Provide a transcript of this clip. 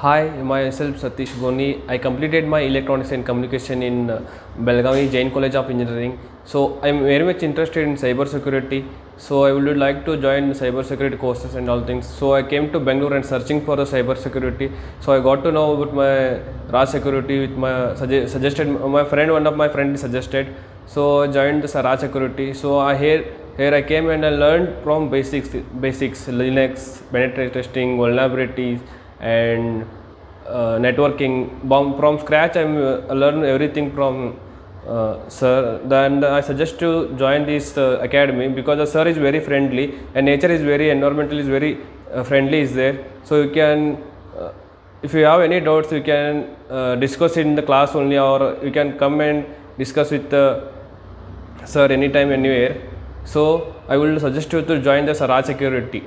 Hi, myself Satish Goni. I completed my electronics and communication in Belgavi Jain College of Engineering. So I am very much interested in cybersecurity. So I would like to join cybersecurity courses and all things. So I came to Bangalore and searching for the cybersecurity. So I got to know about my Razz Security with my suggested my friend. One of my friends suggested. So I joined the Razz Security. So here I came and I learned from basics Linux, penetration testing, vulnerabilities, and networking. From scratch I learned everything from sir. Then I suggest to join this academy because the sir is very friendly and nature is very environmental is very friendly is there. So you can if you have any doubts you can discuss in the class only, or you can come and discuss with the sir anytime anywhere. So I will suggest you to join the Razz Security.